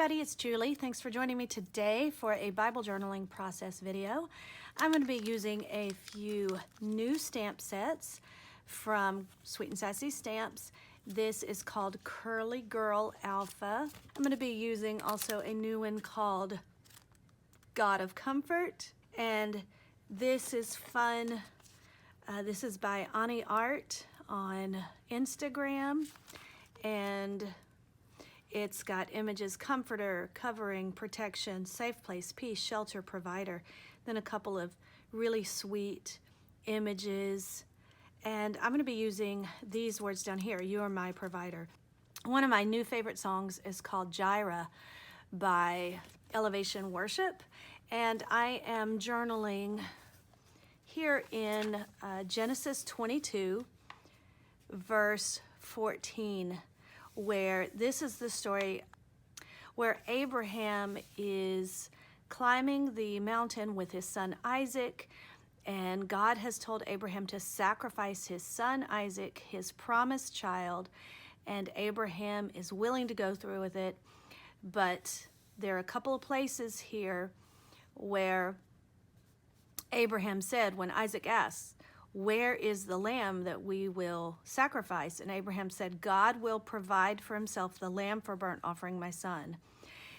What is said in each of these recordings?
everybody, it's Julie. Thanks for joining me today for a Bible journaling process video. I'm going to be using a few new stamp sets from Sweet'n Sassy Stamps. This is called Curly Girl Alpha. I'm going to be using also a new one called God of Comfort, and this is fun. This is by Onyx on Instagram, and it's got images: comforter, covering, protection, safe place, peace, shelter, provider. Then a couple of really sweet images. And I'm going to be using these words down here: you are my provider. One of my new favorite songs is called Jireh by Elevation Worship. And I am journaling here in Genesis 22, verse 14. Where this is the story where Abraham is climbing the mountain with his son Isaac, and God has told Abraham to sacrifice his son Isaac, his promised child, and Abraham is willing to go through with it. But there are a couple of places here where Abraham said, when Isaac asks, "Where is the lamb that we will sacrifice?" And Abraham said, "God will provide for himself the lamb for burnt offering, my son."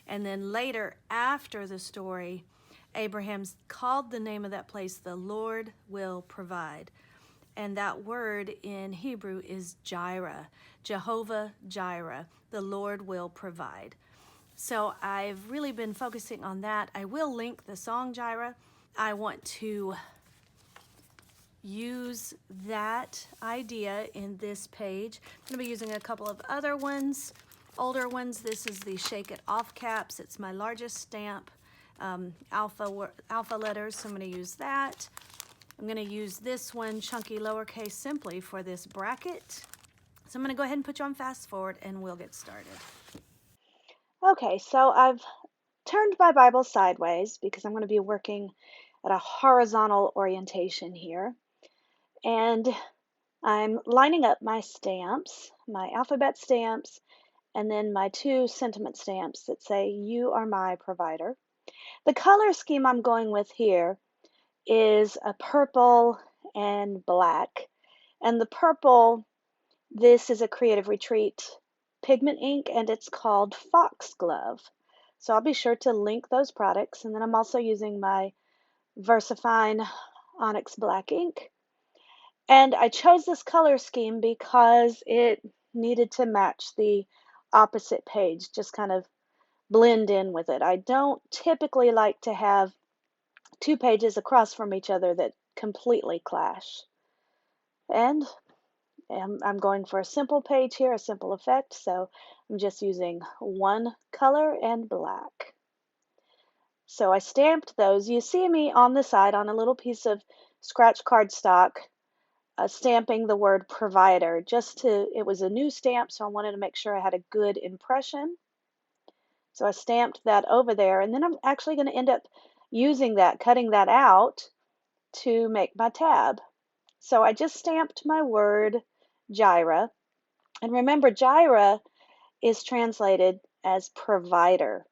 And then later, after the story, Abraham called the name of that place, "The Lord will provide." And that word in Hebrew is Jireh, Jehovah Jireh, the Lord will provide. So I've really been focusing on that. I will link the song Jireh. I want to use that idea in this page. I'm going to be using a couple of other ones, older ones. This is the Shake It Off caps. It's my largest stamp, alpha letters, so I'm going to use that. I'm going to use this one, chunky lowercase, simply for this bracket. So I'm going to go ahead and put you on fast forward and we'll get started. Okay, so I've turned my Bible sideways because I'm going to be working at a horizontal orientation here. And I'm lining up my stamps, my alphabet stamps, and then my two sentiment stamps that say, "You are my provider." The color scheme I'm going with here is a purple and black. And the purple, this is a Creative Retreat pigment ink, and it's called Foxglove. So I'll be sure to link those products. And then I'm also using my Versafine Onyx black ink. And I chose this color scheme because it needed to match the opposite page, just kind of blend in with it. I don't typically like to have two pages across from each other that completely clash. And I'm going for a simple page here, a simple effect, so I'm just using one color and black. So I stamped those. You see me on the side on a little piece of scratch cardstock, stamping the word provider. It was a new stamp, so I wanted to make sure I had a good impression. So I stamped that over there, and then I'm actually going to end up using that, cutting that out to make my tab. So I just stamped my word Jireh. And remember, Jireh is translated as provider.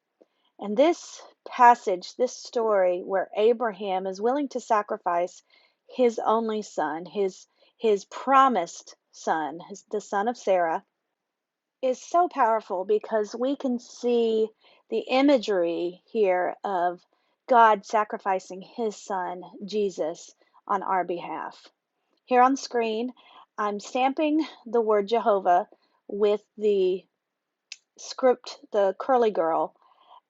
And this passage, this story where Abraham is willing to sacrifice his only son, his promised son, the son of Sarah, is so powerful because we can see the imagery here of God sacrificing his son, Jesus, on our behalf. Here on the screen, I'm stamping the word Jehovah with the script, the Curly Girl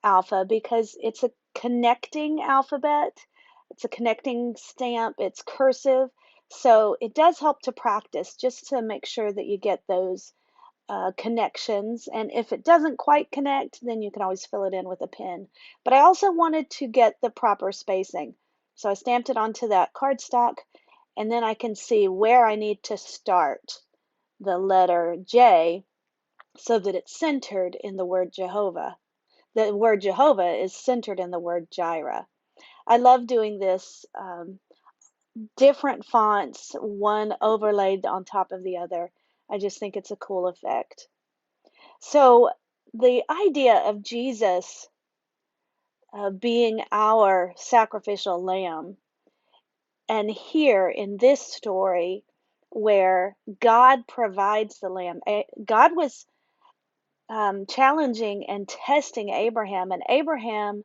alpha, because it's a connecting alphabet. It's a connecting stamp. It's cursive. So it does help to practice just to make sure that you get those connections. And if it doesn't quite connect, then you can always fill it in with a pen. But I also wanted to get the proper spacing. So I stamped it onto that cardstock, and then I can see where I need to start the letter J so that it's centered in the word Jehovah. The word Jehovah is centered in the word Jireh. I love doing this, different fonts, one overlaid on top of the other. I just think it's a cool effect. So the idea of Jesus being our sacrificial lamb, and here in this story where God provides the lamb, God was challenging and testing Abraham, and Abraham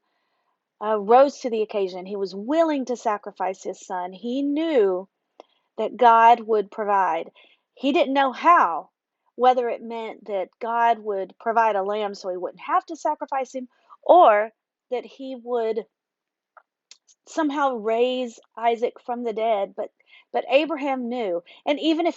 rose to the occasion. He was willing to sacrifice his son. He knew that God would provide. He didn't know how, whether it meant that God would provide a lamb so he wouldn't have to sacrifice him, or that he would somehow raise Isaac from the dead. But Abraham knew, and uh, even if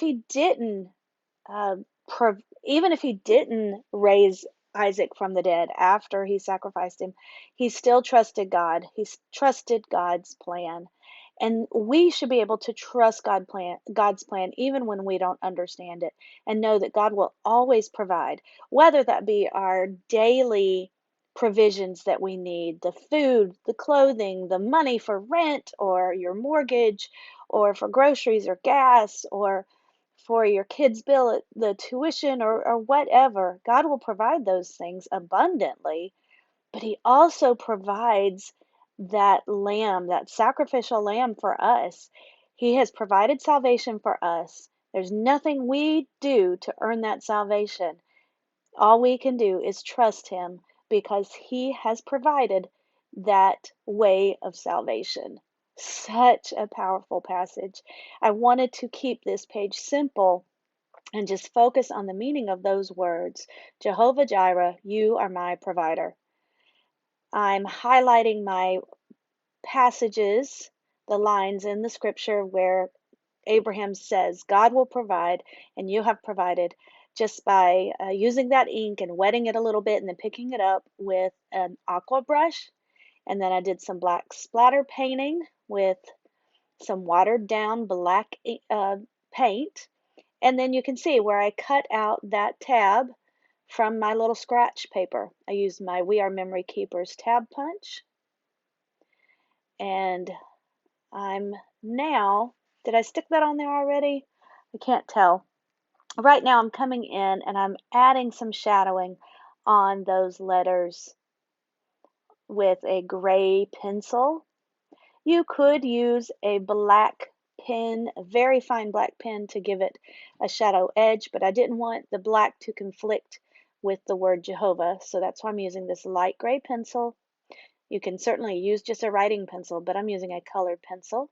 he didn't raise Isaac from the dead after he sacrificed him, he still trusted God. Trusted God's plan. And we should be able to trust God's plan even when we don't understand it, and know that God will always provide, whether that be our daily provisions that we need, the food, the clothing, the money for rent or your mortgage, or for groceries or gas, or for your kids' bill, the tuition, or whatever. God will provide those things abundantly, but He also provides that lamb, that sacrificial lamb for us. He has provided salvation for us. There's nothing we do to earn that salvation. All we can do is trust Him because He has provided that way of salvation. Such a powerful passage. I wanted to keep this page simple and just focus on the meaning of those words. Jehovah Jireh, you are my provider. I'm highlighting my passages, the lines in the scripture where Abraham says, God will provide, and you have provided, just by using that ink and wetting it a little bit and then picking it up with an aqua brush. And then I did some black splatter painting with some watered down black paint. And then you can see where I cut out that tab from my little scratch paper. I used my We Are Memory Keepers tab punch. And I'm now, did I stick that on there already? I can't tell. Right now I'm coming in and I'm adding some shadowing on those letters with a gray pencil. You could use a black pen, a very fine black pen, to give it a shadow edge, but I didn't want the black to conflict with the word Jehovah, so that's why I'm using this light gray pencil. You can certainly use just a writing pencil, but I'm using a colored pencil.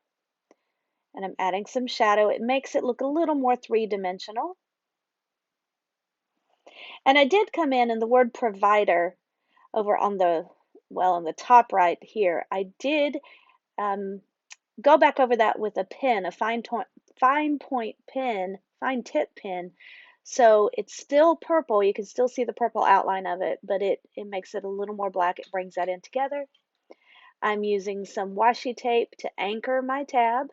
And I'm adding some shadow. It makes it look a little more three-dimensional. And I did come in and the word provider over on the, well, on the top right here, I did go back over that with a pen, a fine point pen, fine tip pen. So it's still purple. You can still see the purple outline of it, but it makes it a little more black. It brings that in together. I'm using some washi tape to anchor my tab.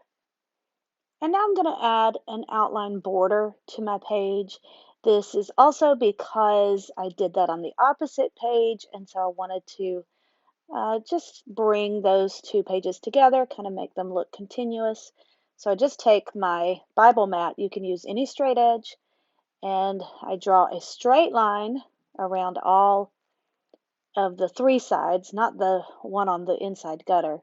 And now I'm going to add an outline border to my page. This is also because I did that on the opposite page, and so I wanted to just bring those two pages together, kind of make them look continuous. So I just take my Bible mat, you can use any straight edge, and I draw a straight line around all of the three sides, not the one on the inside gutter.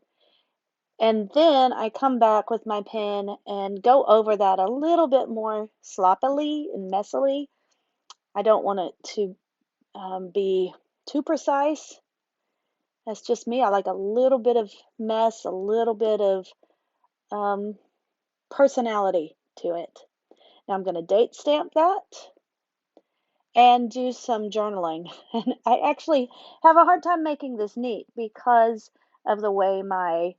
And then I come back with my pen and go over that a little bit more sloppily and messily. I don't want it to be too precise. That's just me. I like a little bit of mess, a little bit of um, personality to it. Now I'm going to date stamp that and do some journaling. And I actually have a hard time making this neat because of the way my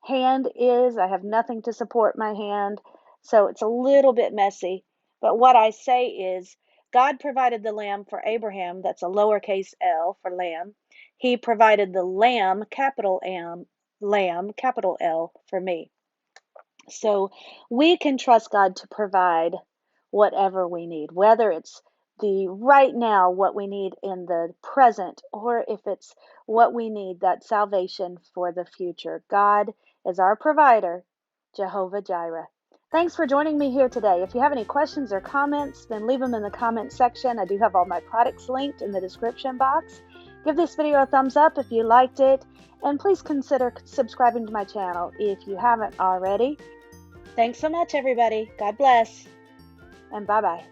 hand is. I have nothing to support my hand, so it's a little bit messy. But what I say is, God provided the lamb for Abraham. That's a lowercase l for lamb. He provided the lamb, capital M, lamb, capital L, for me. So we can trust God to provide whatever we need, whether it's the right now, what we need in the present, or if it's what we need, that salvation for the future. God is our provider, Jehovah Jireh. Thanks for joining me here today. If you have any questions or comments, then leave them in the comment section. I do have all my products linked in the description box. Give this video a thumbs up if you liked it, and please consider subscribing to my channel if you haven't already. Thanks so much, everybody. God bless, and bye-bye.